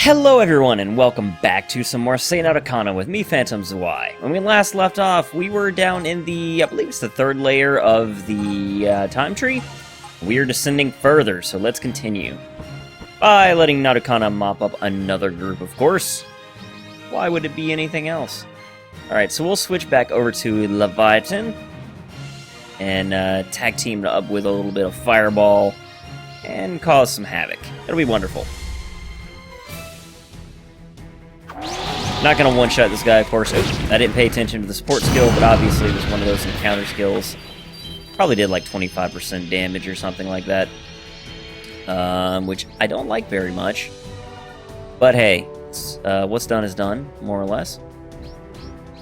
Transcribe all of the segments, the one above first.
Hello everyone, and welcome back to some more Seinarukana with me, Phantom Zwei. When we last left off, we were down in the, I believe it's the third layer of the time tree. We are descending further, so let's continue. By letting Narukana mop up another group, of course. Why would it be anything else? Alright, so we'll switch back over to Leviathan. And tag team up with a little bit of Fireball. And cause some havoc. It'll be wonderful. Not gonna one-shot this guy, of course. Oops, I didn't pay attention to the support skill, but obviously it was one of those encounter skills. Probably did like 25% damage or something like that. Which I don't like very much. But hey, what's done is done, more or less.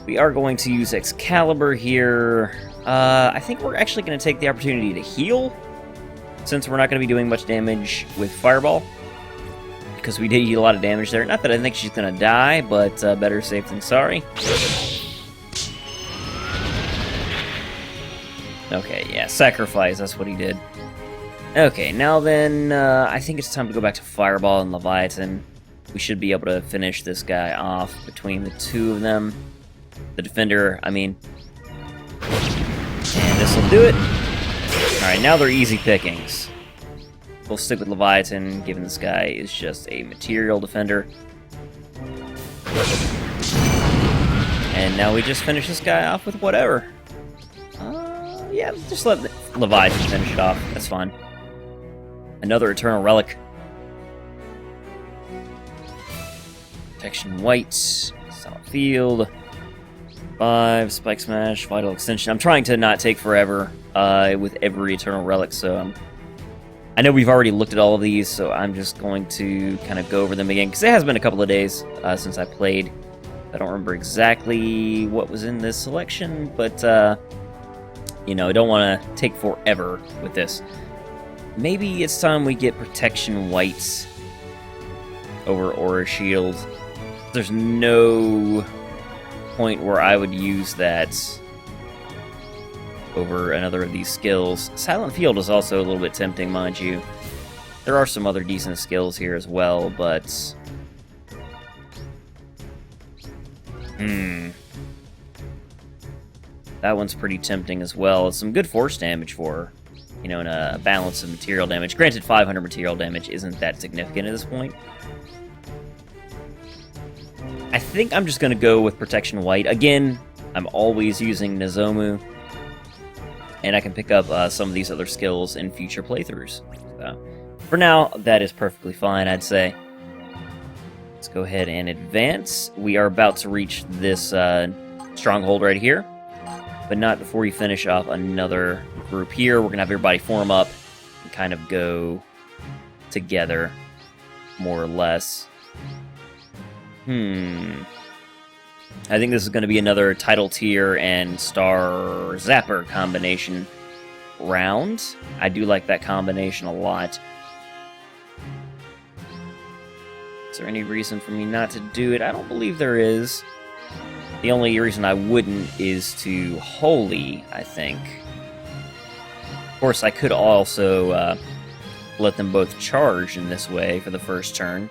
We are going to use Excalibur here. I think we're actually going to take the opportunity to heal, since we're not going to be doing much damage with Fireball. Because we did eat a lot of damage there. Not that I think she's going to die, but better safe than sorry. Okay, yeah, sacrifice, that's what he did. Okay, now then, I think it's time to go back to Fireball and Leviathan. We should be able to finish this guy off between the two of them. The defender, I mean. And this will do it. Alright, now they're easy pickings. We'll stick with Leviathan, given this guy is just a material defender. And now we just finish this guy off with whatever. Yeah, just let Leviathan finish it off. That's fine. Another Eternal Relic. Protection White. Solid Field. 5. Spike Smash. Vital Extension. I'm trying to not take forever with every Eternal Relic, so I know we've already looked at all of these, so I'm just going to kind of go over them again, because it has been a couple of days since I played. I don't remember exactly what was in this selection, but, you know, I don't want to take forever with this. Maybe it's time we get Protection White over Aura Shield. There's no point where I would use that over another of these skills. Silent Field is also a little bit tempting, mind you. There are some other decent skills here as well, but that one's pretty tempting as well. It's some good force damage for her, you know, and a balance of material damage. Granted, 500 material damage isn't that significant at this point. I think I'm just going to go with Protection White. Again, I'm always using Nozomu, and I can pick up some of these other skills in future playthroughs. So, for now, that is perfectly fine, I'd say. Let's go ahead and advance. We are about to reach this stronghold right here, but not before we finish off another group here. We're going to have everybody form up and kind of go together, more or less. I think this is going to be another title tier and star zapper combination round. I do like that combination a lot. Is there any reason for me not to do it? I don't believe there is. The only reason I wouldn't is to Holy, I think. Of course, I could also let them both charge in this way for the first turn.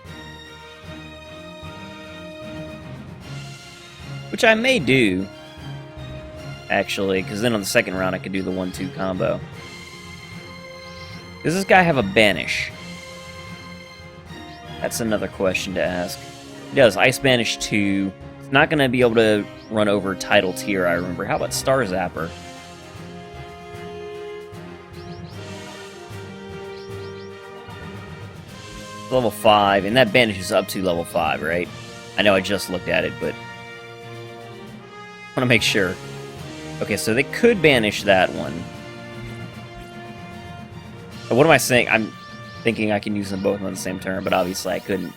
Which I may do, actually, because then on the second round I could do the 1-2 combo. Does this guy have a Banish? That's another question to ask. He does. Ice Banish 2. It's not going to be able to run over title tier, I remember. How about Star Zapper? Level 5, and that Banish is up to level 5, right? I know I just looked at it, but I want to make sure. Okay, so they could banish that one. What am I saying? I'm thinking I can use them both on the same turn, but obviously I couldn't.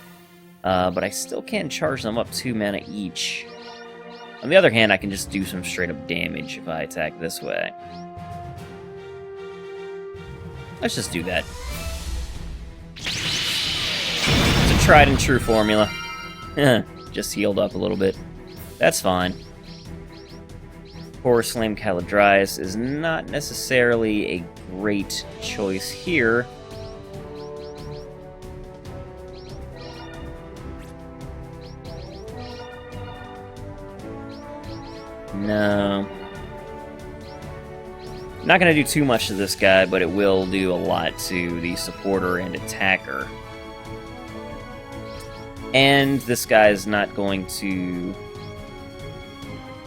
But I still can charge them up 2 mana each. On the other hand, I can just do some straight up damage if I attack this way. Let's just do that. It's a tried and true formula. Just healed up a little bit. That's fine. Horror Slam Caladrius is not necessarily a great choice here. No. Not going to do too much to this guy, but it will do a lot to the supporter and attacker. And this guy is not going to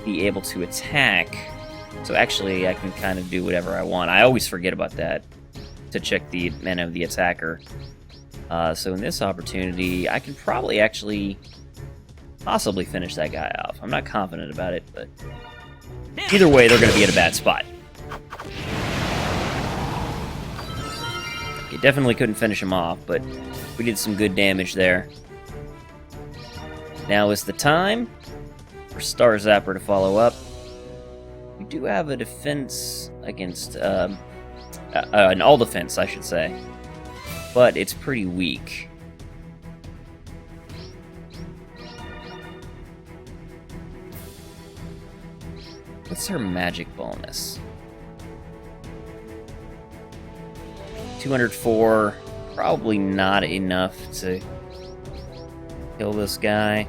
be able to attack. So actually, I can kind of do whatever I want. I always forget about that, to check the mana of the attacker. So in this opportunity, I can probably actually possibly finish that guy off. I'm not confident about it, but either way, they're going to be in a bad spot. Okay, definitely couldn't finish him off, but we did some good damage there. Now is the time for Star Zapper to follow up. We do have a defense against, an all defense, I should say, but it's pretty weak. What's her magic bonus? 204, probably not enough to kill this guy.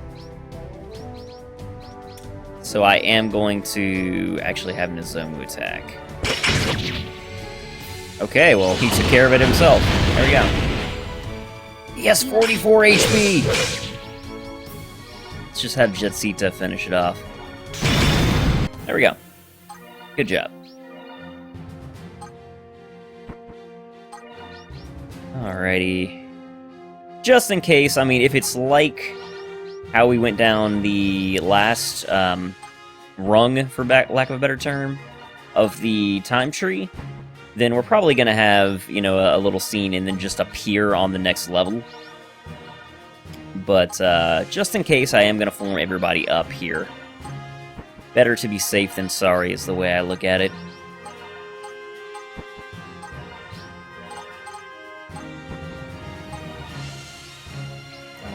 So I am going to actually have Nozomu attack. Okay, well, he took care of it himself. There we go. He has 44 HP! Let's just have Jetsita finish it off. There we go. Good job. Alrighty. Just in case, I mean, if it's like how we went down the last rung, for lack of a better term, of the time tree, then we're probably going to have, you know, a little scene and then just appear on the next level. But just in case, I am going to form everybody up here. Better to be safe than sorry is the way I look at it.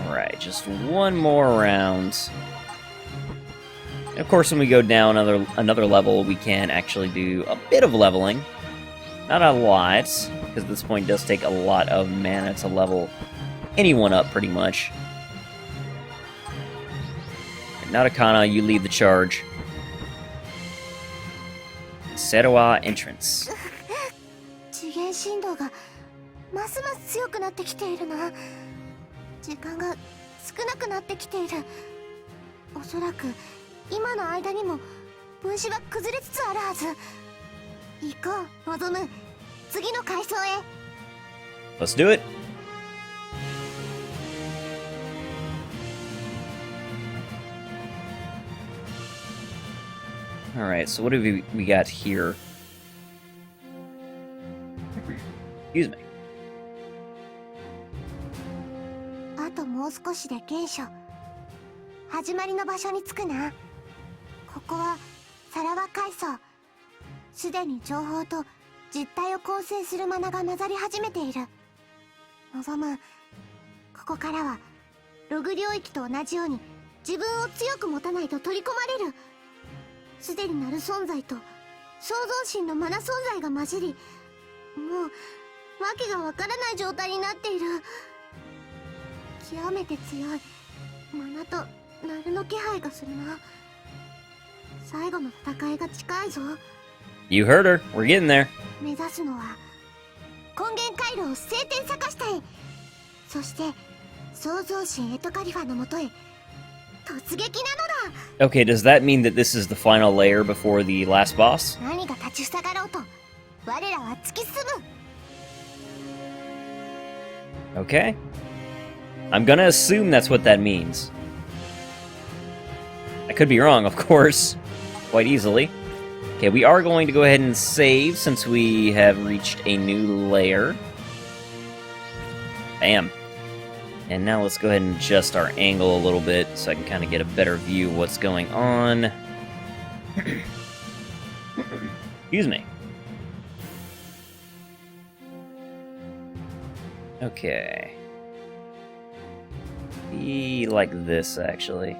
Alright, just one more round. And of course, when we go down another level, we can actually do a bit of leveling. Not a lot, because at this point it does take a lot of mana to level anyone up, pretty much. Seinarukana, you lead the charge. Serowa entrance. 次元振動がますます強くなってきているな。時間が少なくなってきている。おそらく今の間にも分子は崩れつつあるはず。行こう、望む。次の階層へ。Let's do it. Alright, so what have we got here? Excuse me. あともう少しで原初。始まりの場所に着くな。ここはサラワ階層。すでに情報と実体を構成するマナが混ざり始めている。望む。ここからはログ領域と同じように自分を強く持たないと取り込まれる。すでになる存在と創造心のマナ存在が混じり、もうわけがわからない状態になっている。極めて強いマナとナルの気配がするな。最後の戦いが近いぞ。You heard her. We're getting there. 目指すのは根源回路を聖天坂下へ、そして創造神エトカリファのもとへ突撃なのだ。Okay, does that mean that this is the final layer before the last boss? 何が立ちふさがろうと我らは突き進む。 Okay. I'm gonna assume that's what that means. I could be wrong, of course, quite easily. Okay, we are going to go ahead and save since we have reached a new layer. Bam. And now let's go ahead and adjust our angle a little bit so I can kind of get a better view of what's going on. Excuse me. Okay. Be like this, actually.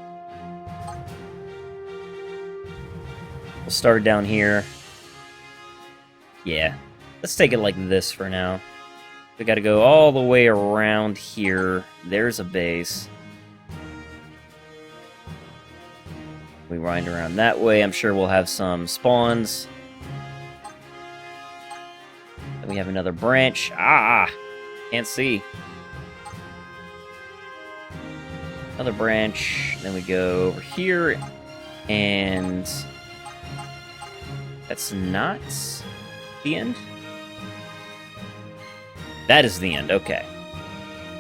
We'll start down here. Yeah. Let's take it like this for now. We gotta go all the way around here. There's a base. We wind around that way. I'm sure we'll have some spawns. Then we have another branch. Ah! Can't see. Another branch. Then we go over here. And that's not the end? That is the end, okay.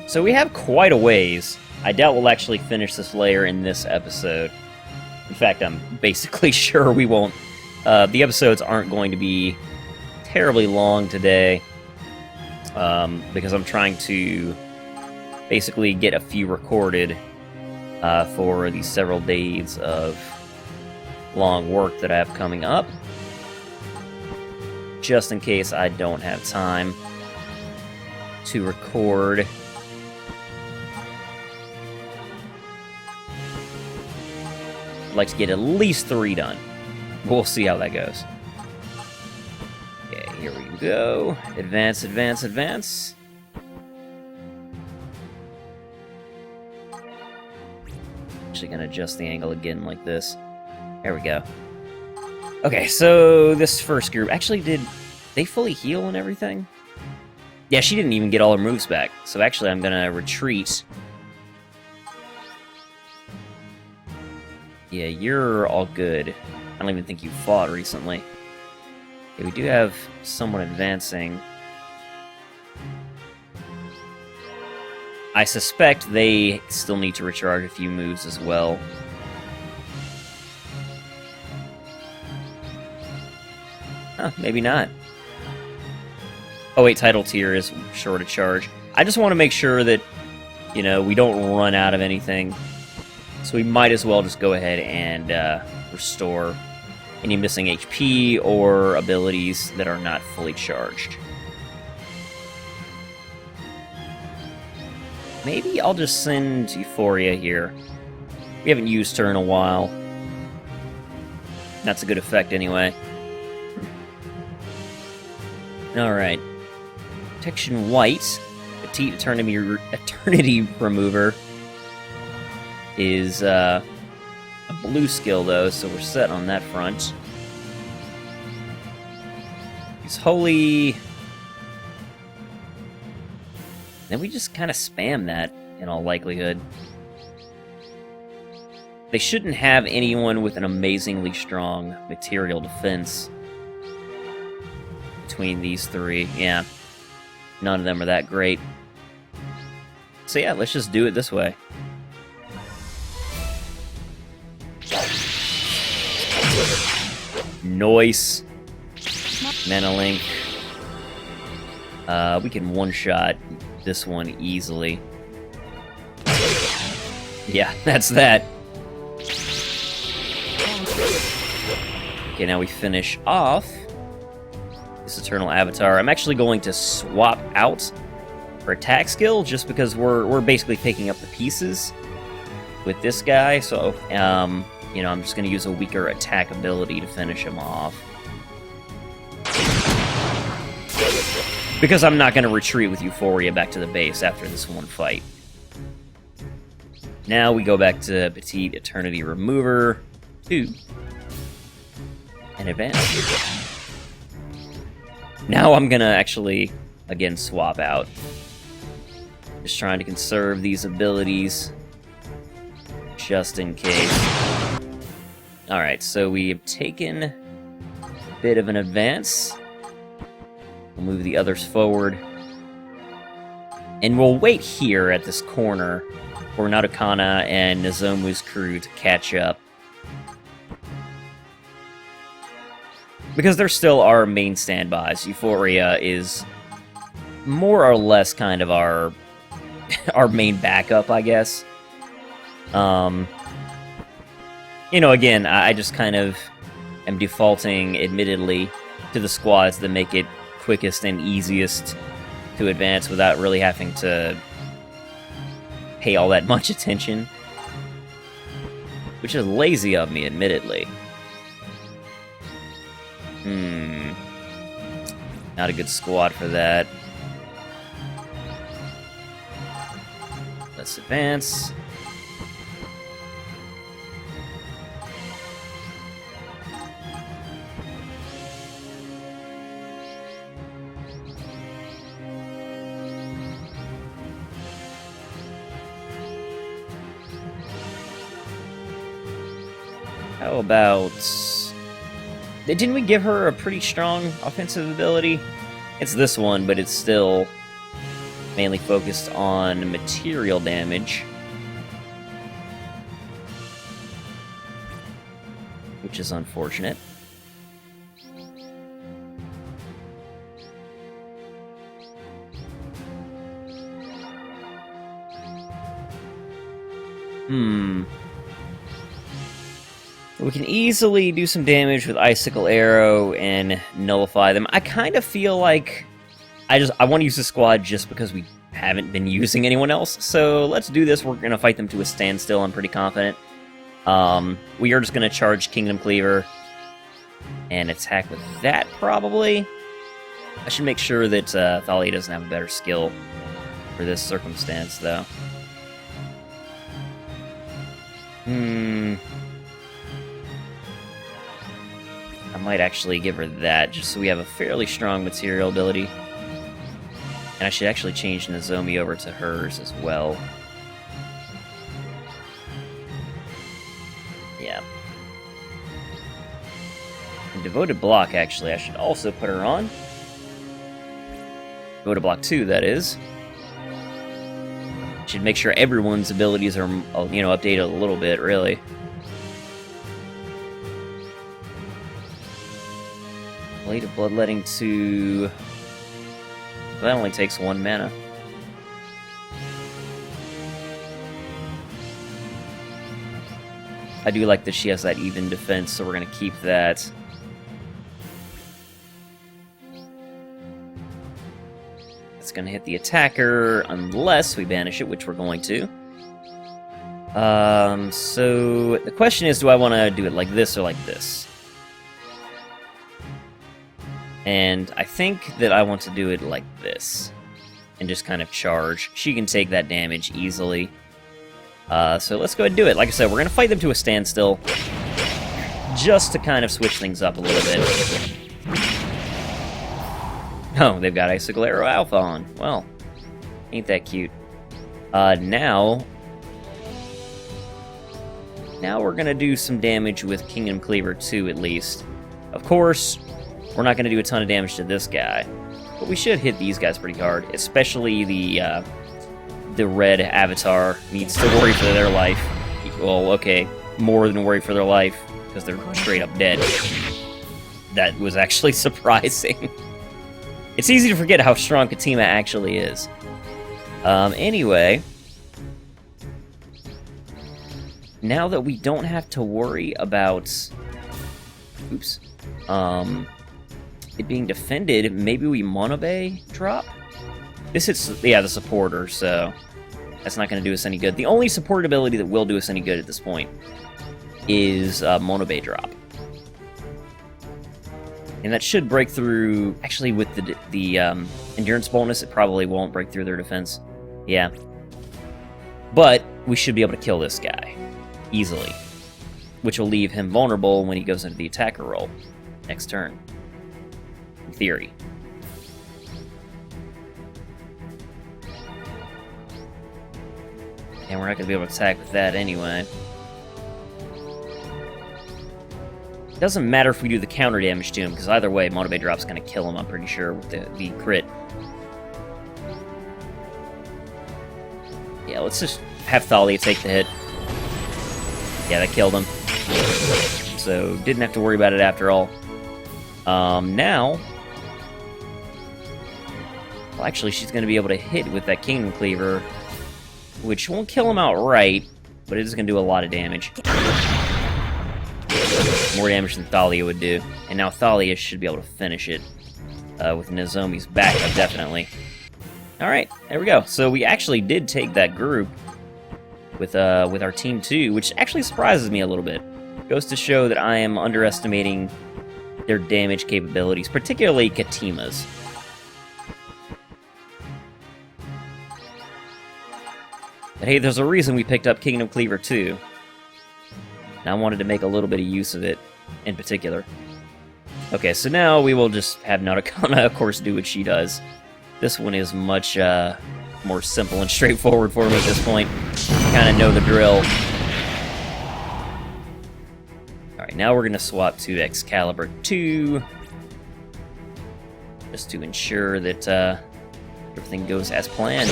So we have quite a ways. I doubt we'll actually finish this layer in this episode. In fact, I'm basically sure we won't. The episodes aren't going to be terribly long today, because I'm trying to basically get a few recorded for these several days of long work that I have coming up, just in case I don't have time to record. I'd like to get at least 3 done. We'll see how that goes. Okay, here we go. Advance, advance, advance. Actually gonna adjust the angle again like this. There we go. Okay, so this first group... Actually, did they fully heal and everything? Yeah, she didn't even get all her moves back. So actually, I'm gonna retreat. Yeah, you're all good. I don't even think you fought recently. Okay, we do have someone advancing. I suspect they still need to recharge a few moves as well. Huh, maybe not. Oh wait, title tier is short of charge. I just want to make sure that, you know, we don't run out of anything. So we might as well just go ahead and restore any missing HP or abilities that are not fully charged. Maybe I'll just send Euphoria here. We haven't used her in a while. That's a good effect anyway. Alright. Protection White. Petite Eternity Remover is a blue skill, though, so we're set on that front. He's Holy. Then we just kind of spam that, in all likelihood. They shouldn't have anyone with an amazingly strong material defense between these 3. Yeah. None of them are that great. So yeah, let's just do it this way. Noise. Mana Link. We can one-shot this one easily. Yeah, that's that. Okay, now we finish off this Eternal Avatar. I'm actually going to swap out her attack skill just because we're basically picking up the pieces with this guy. So, you know, I'm just going to use a weaker attack ability to finish him off. Because I'm not going to retreat with Euphoria back to the base after this one fight. Now we go back to Petite Eternity Remover 2. And advance. Now I'm going to actually, again, swap out. Just trying to conserve these abilities. Just in case. Alright, so we have taken a bit of an advance. We'll move the others forward. And we'll wait here at this corner for Seinarukana and Nozomu's crew to catch up. Because they're still our main standbys. Euphoria is more or less kind of our main backup, I guess. You know, again, I just kind of am defaulting, admittedly, to the squads that make it quickest and easiest to advance without really having to pay all that much attention. Which is lazy of me, admittedly. Not a good squad for that. Let's advance. How about... Didn't we give her a pretty strong offensive ability? It's this one, but it's still mainly focused on material damage. Which is unfortunate. We can easily do some damage with Icicle Arrow and nullify them. I kind of feel like I want to use the squad just because we haven't been using anyone else. So let's do this. We're going to fight them to a standstill, I'm pretty confident. We are just going to charge Kingdom Cleaver and attack with that, probably. I should make sure that Thalia doesn't have a better skill for this circumstance, though. I might actually give her that, just so we have a fairly strong material ability. And I should actually change Nozomi over to hers as well. Yeah. And Devoted Block, actually, I should also put her on. Devoted Block 2, that is. Should make sure everyone's abilities are, you know, updated a little bit, really. Blade of Bloodletting 2... That only takes 1 mana. I do like that she has that even defense, so we're going to keep that. It's going to hit the attacker, unless we banish it, which we're going to. So the question is, do I want to do it like this or like this? And I think that I want to do it like this. And just kind of charge. She can take that damage easily. So let's go ahead and do it. Like I said, we're going to fight them to a standstill. Just to kind of switch things up a little bit. Oh, they've got Icicle Arrow Alpha on. Well, ain't that cute. Now we're going to do some damage with Kingdom Cleaver 2 at least. Of course... We're not going to do a ton of damage to this guy, but we should hit these guys pretty hard, especially the red avatar needs to worry for their life. Well, okay, more than worry for their life, because they're straight up dead. That was actually surprising. It's easy to forget how strong Katima actually is. Anyway, now that we don't have to worry about... Oops. It being defended, maybe we Monobay drop? This hits, yeah, the supporter, so that's not going to do us any good. The only support ability that will do us any good at this point is Monobay drop. And that should break through... Actually, with the endurance bonus, it probably won't break through their defense. Yeah. But we should be able to kill this guy easily, which will leave him vulnerable when he goes into the attacker role next turn. In theory. And we're not going to be able to attack with that anyway. It doesn't matter if we do the counter damage to him, because either way, Monobay Drop's going to kill him, I'm pretty sure, with the crit. Yeah, let's just have Thalia take the hit. Yeah, that killed him. So, didn't have to worry about it after all. Now... Well, actually, she's going to be able to hit with that Kingdom Cleaver, which won't kill him outright, but it is going to do a lot of damage. More damage than Thalia would do. And now Thalia should be able to finish it with Nozomi's backup, definitely. Alright, there we go. So we actually did take that group with our Team 2, which actually surprises me a little bit. Goes to show that I am underestimating their damage capabilities, particularly Katima's. But hey, there's a reason we picked up Kingdom Cleaver 2. And I wanted to make a little bit of use of it, in particular. Okay, so now we will just have Seinarukana, of course, do what she does. This one is much more simple and straightforward for me at this point. Kind of know the drill. now we're gonna swap to Excalibur 2. Just to ensure that everything goes as planned.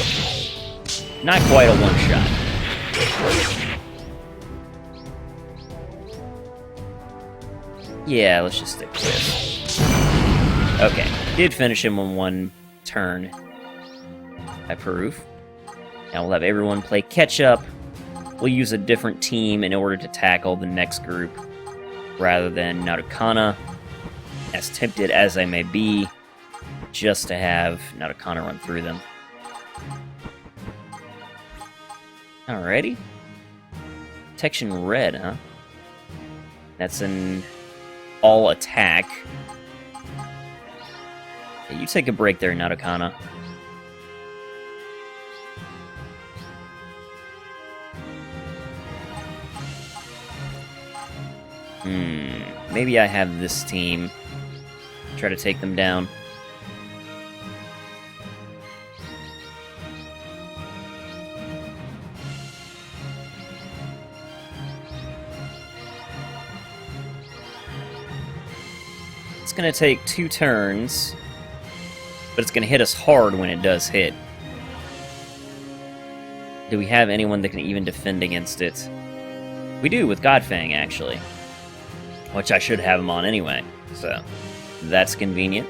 Not quite a one-shot. Yeah, let's just stick with this. Okay, did finish him on one turn. I approve. Now we'll have everyone play catch-up. We'll use a different team in order to tackle the next group, rather than Seinarukana. As tempted as I may be, just to have Seinarukana run through them. Alrighty. Protection red, huh? That's an all attack. Yeah, you take a break there, Seinarukana. Maybe I have this team. Try to take them down. It's gonna take 2 turns, but it's gonna hit us hard when it does hit. Do we have anyone that can even defend against it? We do, with Godfang, actually. Which I should have him on anyway, so that's convenient.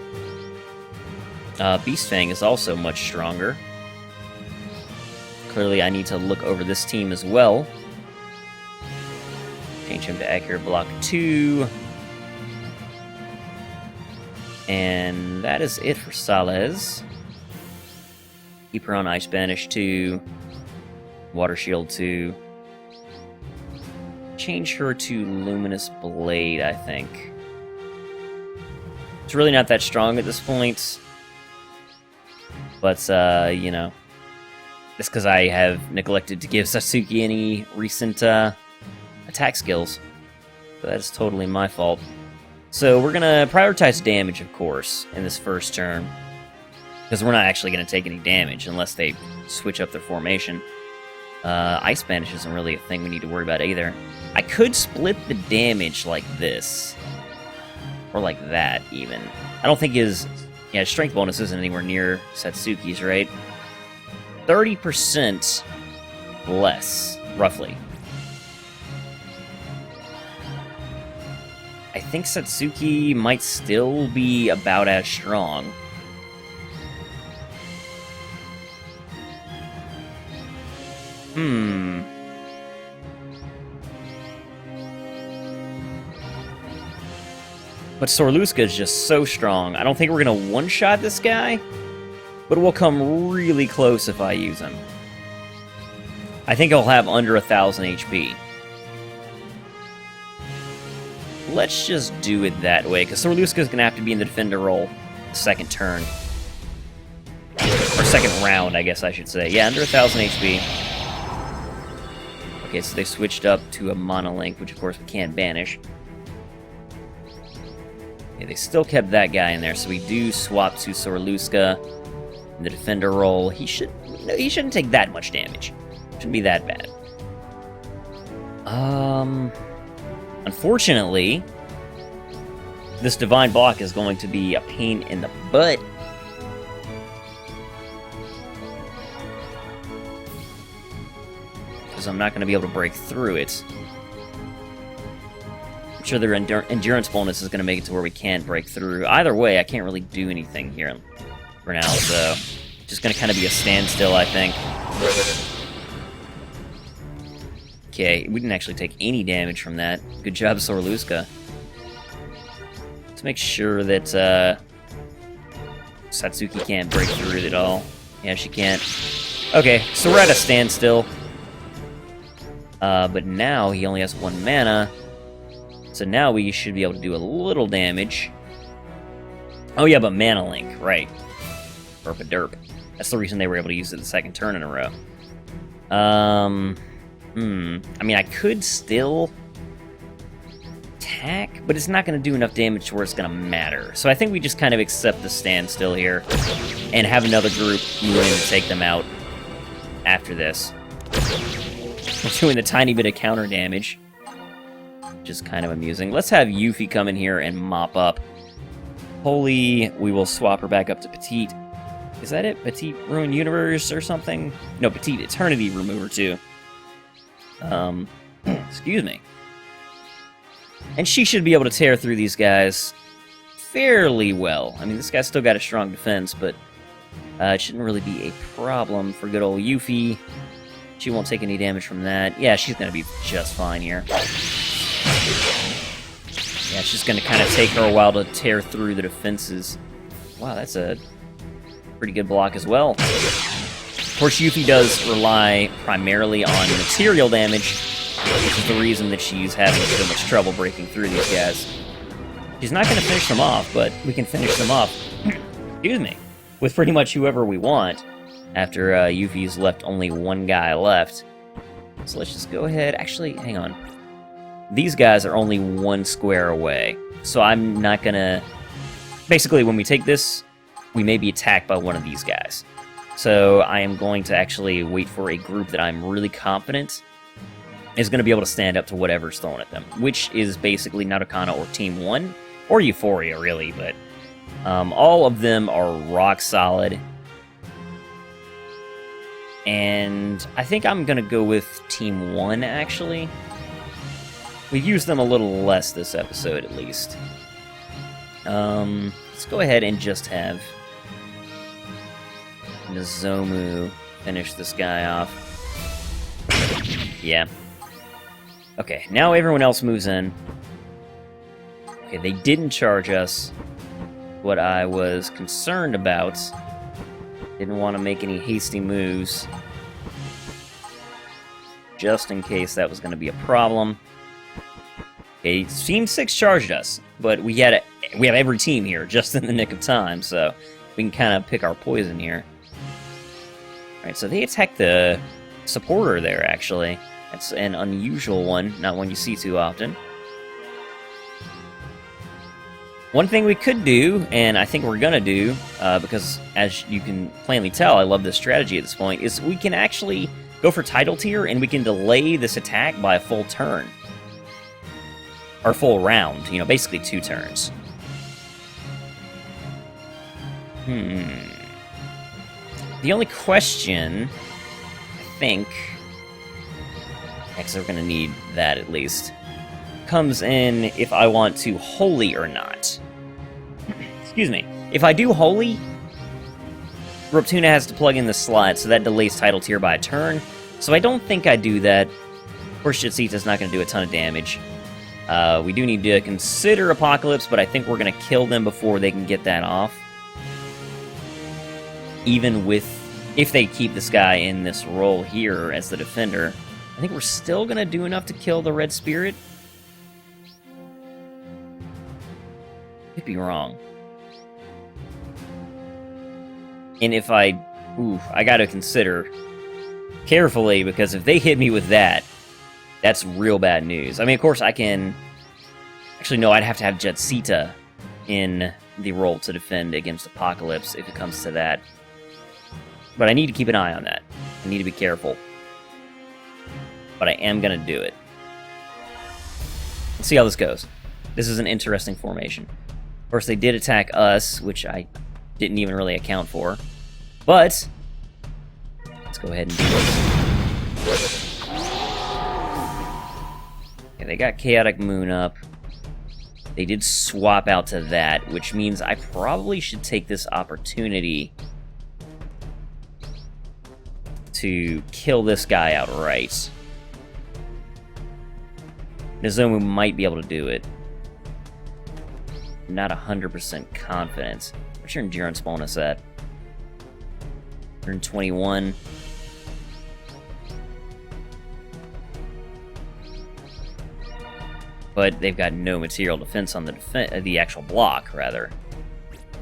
Beastfang is also much stronger. Clearly I need to look over this team as well. Change him to Accurate Block 2. And that is it for Salez. Keep her on Ice Banish 2. Water Shield 2. Change her to Luminous Blade, I think. It's really not that strong at this point. But, you know. It's because I have neglected to give Satsuki any recent attack skills. So that is totally my fault. So we're going to prioritize damage, of course, in this first turn. Because we're not actually going to take any damage unless they switch up their formation. Ice Banish isn't really a thing we need to worry about either. I could split the damage like this. Or like that, even. I don't think his strength bonus isn't anywhere near Satsuki's, right? 30% less, roughly. I think Satsuki might still be about as strong. But Sorluska is just so strong. I don't think we're going to one-shot this guy, but we'll come really close if I use him. I think he'll have under 1,000 HP. Let's just do it that way, because Sorluska is going to have to be in the defender role second turn. Or second round, I guess I should say. Yeah, under 1,000 HP. Okay, so they switched up to a Monolink, which of course we can't banish. Okay, they still kept that guy in there, so we do swap to Sorluska in the defender role. He shouldn't take that much damage. Shouldn't be that bad. Unfortunately, this Divine Block is going to be a pain in the butt. Because I'm not going to be able to break through it. I'm sure their endurance bonus is going to make it to where we can't break through. Either way, I can't really do anything here for now, so just going to kind of be a standstill, I think. Okay, we didn't actually take any damage from that. Good job, Sorluska. Let's make sure that Satsuki can't break through it at all. Yeah, she can't. Okay, so we're at a standstill. But now he only has 1 mana. So now we should be able to do a little damage. Oh yeah, but Mana Link, right. Burp a derp. That's the reason they were able to use it the second turn in a row. I mean, I could still attack, but it's not going to do enough damage to where it's going to matter. So I think we just kind of accept the standstill here and have another group move in to take them out after this. We're doing a tiny bit of counter damage. which is kind of amusing. Let's have Yuffie come in here and mop up. Holy, we will swap her back up to Petite. Is that it? Petite Ruined Universe or something? No, Petite Eternity Remover, too. Excuse me. And she should be able to tear through these guys fairly well. I mean, this guy's still got a strong defense, but it shouldn't really be a problem for good old Yuffie. She won't take any damage from that. Yeah, she's going to be just fine here. Yeah, it's just going to kind of take her a while to tear through the defenses. Wow, that's a pretty good block as well. Of course, Yuffie does rely primarily on material damage, which is the reason that she's having so much trouble breaking through these guys. She's not going to finish them off, but we can finish them off, excuse me, with pretty much whoever we want, after Yuffie's left only one guy left. So let's just go ahead. Actually, hang on. These guys are only one square away, so I'm not going to... Basically, when we take this, we may be attacked by one of these guys. So I am going to actually wait for a group that I'm really confident is going to be able to stand up to whatever's thrown at them, which is basically Seinarukana or Team 1, or Euphoria, really, but all of them are rock solid. And I think I'm going to go with Team 1, actually. We've used them a little less this episode, at least. Let's go ahead and just have Nozomu finish this guy off. Yeah. Okay, now everyone else moves in. Okay, they didn't charge us. What I was concerned about. Didn't want to make any hasty moves. Just in case that was going to be a problem. Okay, Team 6 charged us, but we have every team here just in the nick of time, so we can kind of pick our poison here. Alright, so they attacked the supporter there, actually. That's an unusual one, not one you see too often. One thing we could do, and I think we're gonna do, because as you can plainly tell, I love this strategy at this point, is we can actually go for title tier and we can delay this attack by a full turn. Or full round, you know, basically 2 turns. The only question, I think, because we're going to need that at least, comes in if I want to holy or not. Excuse me. If I do holy, Roptuna has to plug in the slot, so that delays title tier by a turn. So I don't think I do that. Of course, Jitsita's not going to do a ton of damage. We do need to consider Apocalypse, but I think we're going to kill them before they can get that off. Even if they keep this guy in this role here as the defender, I think we're still going to do enough to kill the Red Spirit. Could be wrong. And if I got to consider carefully, because if they hit me with that, that's real bad news. I mean, of course, I can... Actually, no, I'd have to have Jetsita in the role to defend against Apocalypse if it comes to that. But I need to keep an eye on that. I need to be careful. But I am going to do it. Let's see how this goes. This is an interesting formation. Of course, they did attack us, which I didn't even really account for. But let's go ahead and do this. Okay, they got Chaotic Moon up. They did swap out to that, which means I probably should take this opportunity to kill this guy outright. Nozomu might be able to do it. Not 100% confident. What's your endurance bonus at? 121. But they've got no material defense on the actual block, rather.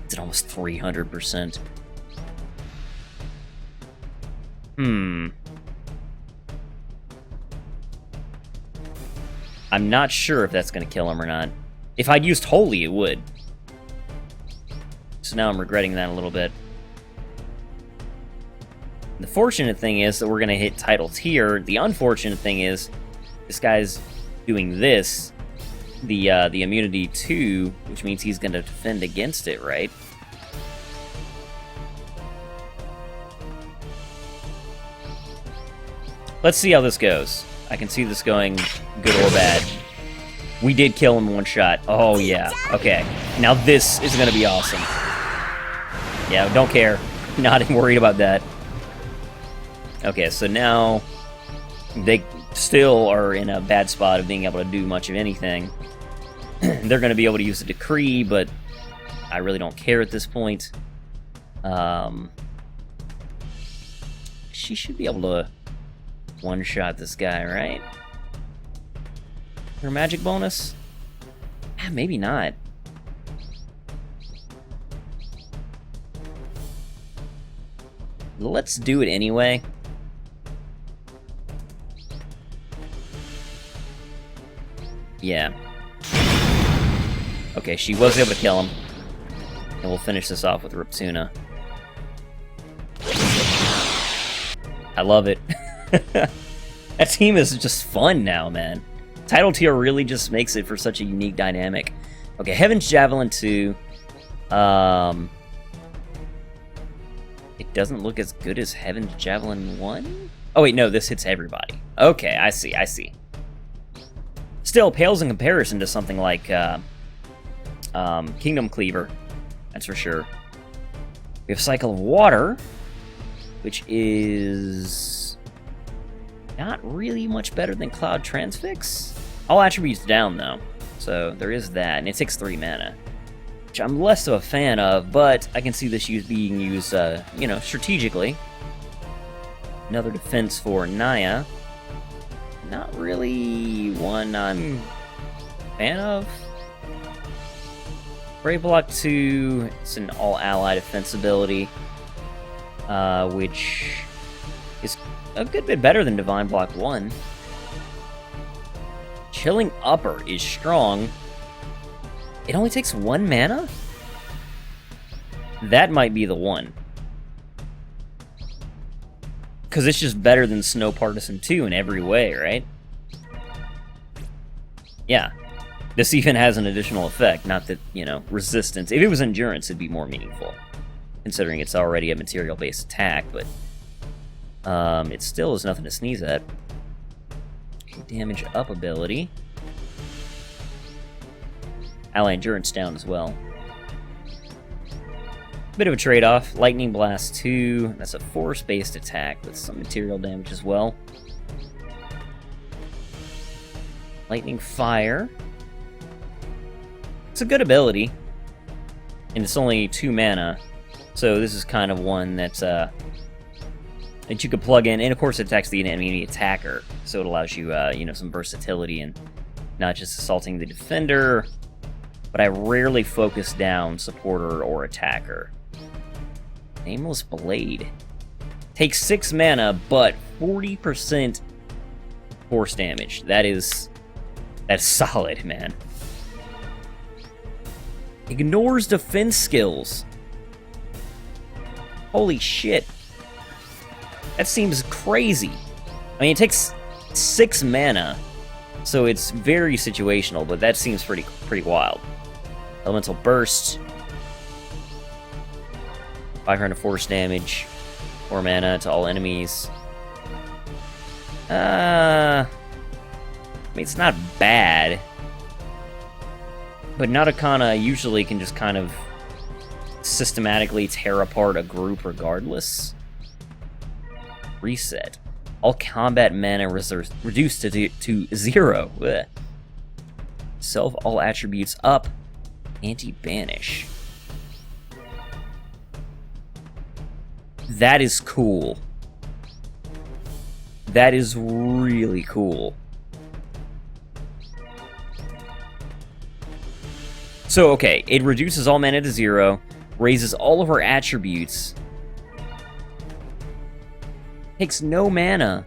It's at almost 300%. I'm not sure if that's going to kill him or not. If I'd used Holy, it would. So now I'm regretting that a little bit. The fortunate thing is that we're going to hit title tier. The unfortunate thing is this guy's doing this the immunity too, which means he's gonna defend against it, right? Let's see how this goes. I can see this going good or bad. We did kill him in one shot. Oh, yeah. Okay. Now this is going to be awesome. Yeah, don't care. Not even worried about that. Okay, so now they still are in a bad spot of being able to do much of anything. They're going to be able to use the decree, but I really don't care at this point. She should be able to one-shot this guy, right? Her magic bonus? Maybe not. Let's do it anyway. Yeah. Okay, she was able to kill him. And we'll finish this off with Riptuna. I love it. That team is just fun now, man. Title tier really just makes it for such a unique dynamic. Okay, Heaven's Javelin 2. It doesn't look as good as Heaven's Javelin 1? Oh wait, no, this hits everybody. Okay, I see. Still pales in comparison to something like Kingdom Cleaver. That's for sure. We have Cycle of Water, which is not really much better than Cloud Transfix. All attributes down, though. So there is that, and it takes 3 mana. Which I'm less of a fan of, but I can see this being used, you know, strategically. Another defense for Naya. Not really one I'm a fan of. Brave Block 2, it's an all-ally defense ability, which is a good bit better than Divine Block 1. Chilling Upper is strong. It only takes 1 mana? That might be the one. Because it's just better than Snow Partisan 2 in every way, right? Yeah. This even has an additional effect. Not that, you know, resistance. If it was endurance, it'd be more meaningful. Considering it's already a material-based attack, but it still is nothing to sneeze at. Damage up ability. Ally endurance down as well. Bit of a trade-off. Lightning Blast 2. That's a force-based attack with some material damage as well. Lightning Fire. It's a good ability. And it's only 2 mana. So this is kind of one that's that you could plug in, and of course it attacks the enemy attacker, so it allows you, you know, some versatility and not just assaulting the defender, but I rarely focus down supporter or attacker. Nameless Blade. Takes 6 mana, but 40% force damage. That's solid, man. Ignores defense skills. Holy shit. That seems crazy. I mean, it takes 6 mana, so it's very situational, but that seems pretty wild. Elemental Burst. 500 force damage. 4 mana to all enemies. I mean, it's not bad. But Seinarukana usually can just kind of systematically tear apart a group regardless. Reset. All combat mana reduced to 0. Blech. Self all attributes up. Anti-banish. That is cool. That is really cool. So, okay, it reduces all mana to 0, raises all of her attributes, takes no mana.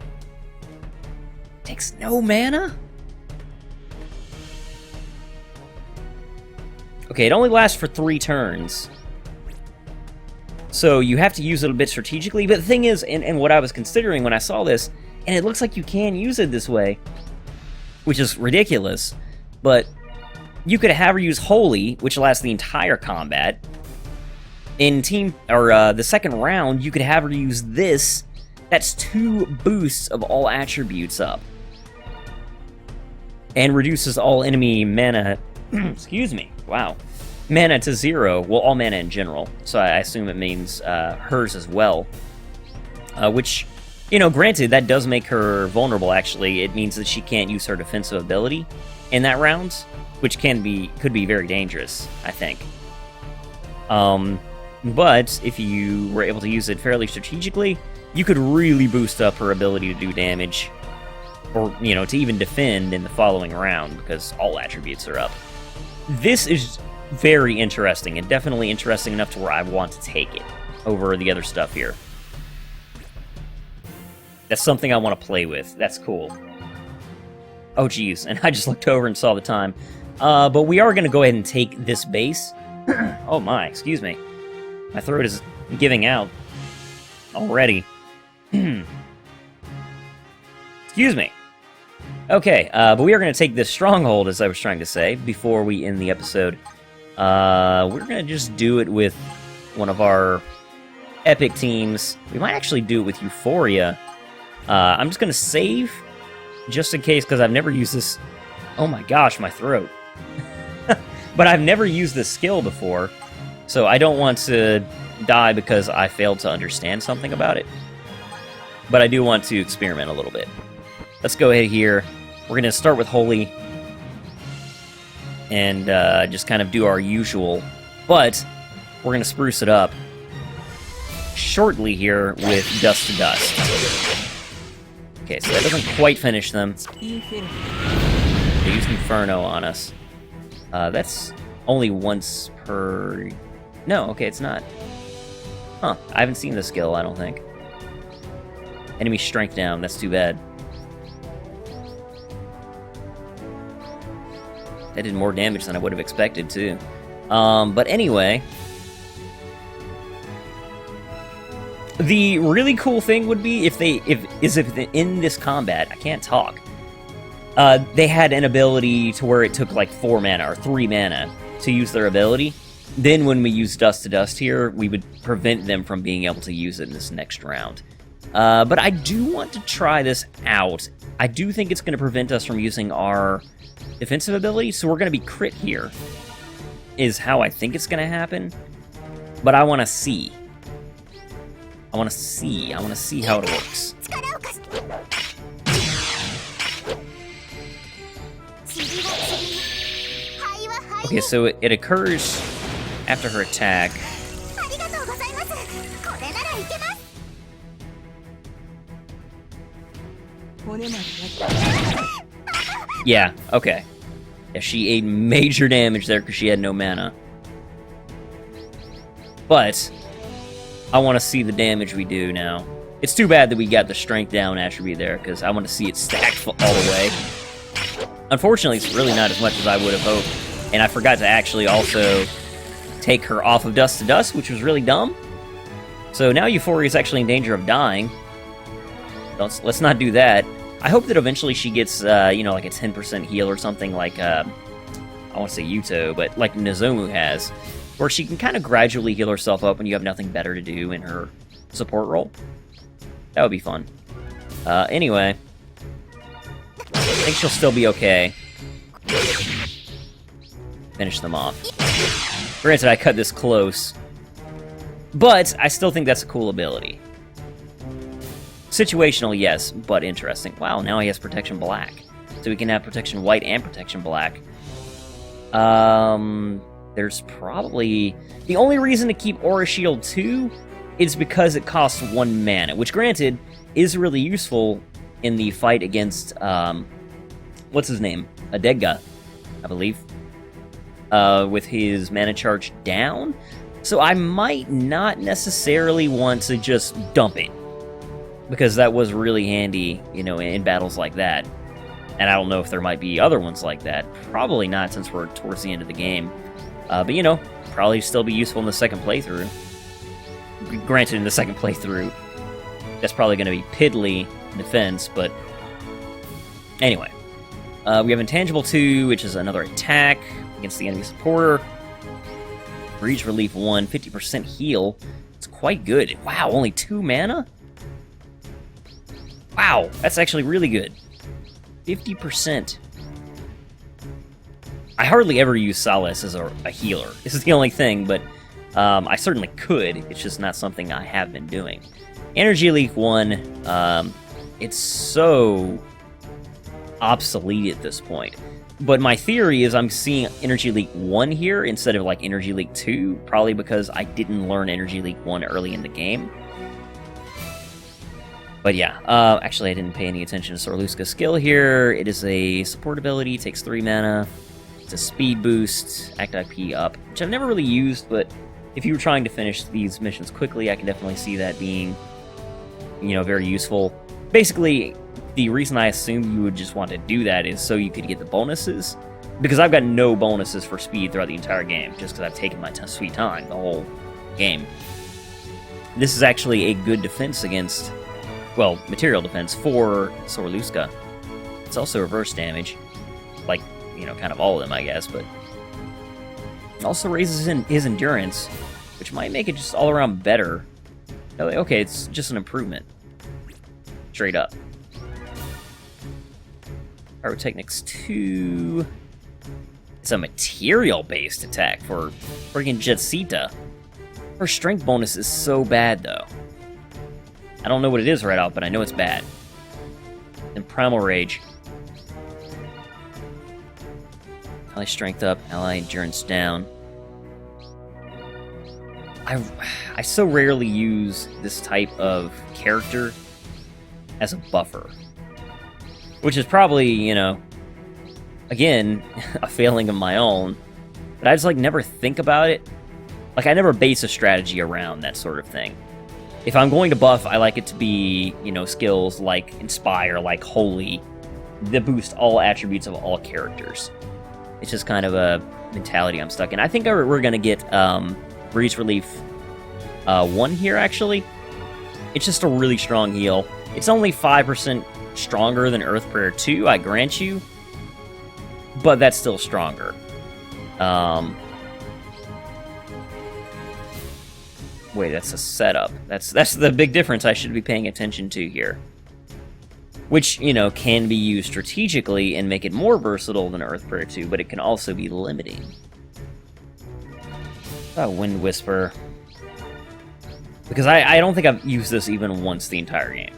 Takes no mana? Okay, it only lasts for 3 turns. So you have to use it a bit strategically, but the thing is, and what I was considering when I saw this, and it looks like you can use it this way, which is ridiculous, but you could have her use Holy, which lasts the entire combat. In the second round, you could have her use this. That's 2 boosts of all attributes up. And reduces all enemy mana, excuse me, wow. Mana to 0, well, all mana in general. So I assume it means hers as well. Which, you know, granted, that does make her vulnerable, actually. It means that she can't use her defensive ability in that round, which could be very dangerous, I think. But if you were able to use it fairly strategically, you could really boost up her ability to do damage, or, you know, to even defend in the following round, because all attributes are up. This is very interesting, and definitely interesting enough to where I want to take it over the other stuff here. That's something I want to play with. That's cool. Oh, geez, and I just looked over and saw the time. But we are going to go ahead and take this base. Oh my, excuse me. My throat is giving out already. Excuse me. Okay, but we are going to take this stronghold, as I was trying to say, before we end the episode. We're going to just do it with one of our epic teams. We might actually do it with Euphoria. I'm just going to save, just in case, because I've never used this. Oh my gosh, my throat. But I've never used this skill before, so I don't want to die because I failed to understand something about it. But I do want to experiment a little bit. Let's go ahead here. We're going to start with Holy, and just kind of do our usual, but we're going to spruce it up shortly here with Dust to Dust. Okay, so that doesn't quite finish them. They used Inferno on us. That's only once per... No, okay, it's not. Huh, I haven't seen the skill, I don't think. Enemy strength down, that's too bad. That did more damage than I would have expected, too. But anyway... The really cool thing would be if in this combat, I can't talk, they had an ability to where it took like 4 mana or 3 mana to use their ability. Then when we use Dust to Dust here, we would prevent them from being able to use it in this next round. But I do want to try this out. I do think it's going to prevent us from using our defensive ability, so we're going to be crit here, is how I think it's going to happen. But I want to see. I want to see how it works. Okay, so it occurs after her attack. Yeah, okay. Yeah, she ate major damage there because she had no mana. But I want to see the damage we do now. It's too bad that we got the strength down attribute there, because I want to see it stacked all the way. Unfortunately, it's really not as much as I would have hoped. And I forgot to actually also take her off of Dust to Dust, which was really dumb. So now Euphoria is actually in danger of dying. Let's not do that. I hope that eventually she gets, you know, like a 10% heal or something like, I want to say Yuto, but like Nozomu has, where she can kind of gradually heal herself up when you have nothing better to do in her support role. That would be fun. Anyway. I think she'll still be okay. Finish them off. Granted, I cut this close. But I still think that's a cool ability. Situational, yes, but interesting. Wow, now he has Protection Black. So we can have Protection White and Protection Black. There's probably... The only reason to keep Aura Shield 2 is because it costs 1 mana, which, granted, is really useful in the fight against, what's his name? Adega, I believe. With his mana charge down. So I might not necessarily want to just dump it, because that was really handy, you know, in battles like that. And I don't know if there might be other ones like that. Probably not, since we're towards the end of the game. But, you know, probably still be useful in the second playthrough. Granted, in the second playthrough, that's probably going to be piddly defense, but... Anyway. We have Intangible 2, which is another attack. against the enemy supporter. Breach Relief 1, 50% heal. It's quite good. Wow, only 2 mana? Wow, that's actually really good. 50%. I hardly ever use Solace as a healer. This is the only thing, but I certainly could. It's just not something I have been doing. Energy Leak 1, it's so obsolete at this point. But my theory is I'm seeing Energy Leak 1 here instead of like Energy Leak 2, probably because I didn't learn Energy Leak 1 early in the game. But yeah, actually I didn't pay any attention to Seinarukana's skill here. It is a support ability, takes 3 mana. It's a speed boost, Act IP up, which I've never really used, but if you were trying to finish these missions quickly, I can definitely see that being, you know, very useful. Basically, the reason I assumed you would just want to do that is so you could get the bonuses, because I've got no bonuses for speed throughout the entire game, just because I've taken my sweet time the whole game. This is actually a good defense against, well, material defense for Seinarukana. It's also reverse damage, like, you know, kind of all of them, I guess, but it also raises his endurance, which might make it just all around better. Okay, it's just an improvement. Straight up. Pyrotechnics 2. It's a material-based attack for freaking Jetsita. Her strength bonus is so bad, though. I don't know what it is right out, but I know it's bad. Then Primal Rage. Ally strength up, ally endurance down. I so rarely use this type of character as a buffer. Which is probably, you know, again, a failing of my own. But I just, like, never think about it. Like, I never base a strategy around that sort of thing. If I'm going to buff, I like it to be, you know, skills like Inspire, like Holy, that boost all attributes of all characters. It's just kind of a mentality I'm stuck in. I think we're going to get Breach Relief 1 here, actually. It's just a really strong heal. It's only 5% stronger than Earth Prayer 2, I grant you. But that's still stronger. Wait, that's a setup. That's the big difference I should be paying attention to here. Which, you know, can be used strategically and make it more versatile than Earth Prayer 2, but it can also be limiting. Wind Whisper. Because I don't think I've used this even once the entire game.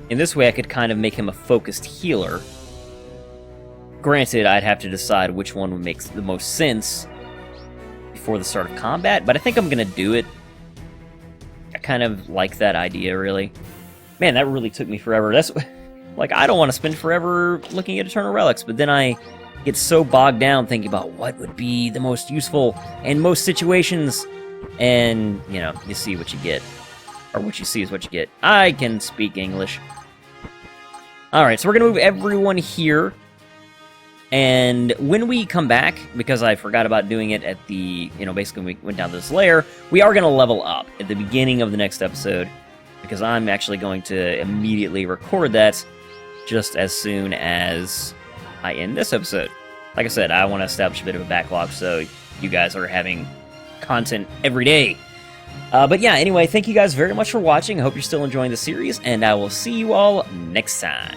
In this way, I could kind of make him a focused healer. Granted, I'd have to decide which one would make the most sense before the start of combat, but I think I'm going to do it. I kind of like that idea, really. Man, that really took me forever. That's like, I don't want to spend forever looking at Eternal Relics, but then I get so bogged down thinking about what would be the most useful in most situations, and, you know, you see what you get. Or what you see is what you get. I can speak English. Alright, so we're going to move everyone here. And when we come back, because I forgot about doing it at the, you know, basically we went down to this layer, we are going to level up at the beginning of the next episode, because I'm actually going to immediately record that just as soon as I end this episode. Like I said, I want to establish a bit of a backlog, so you guys are having content every day. But yeah, anyway, thank you guys very much for watching. I hope you're still enjoying the series, and I will see you all next time.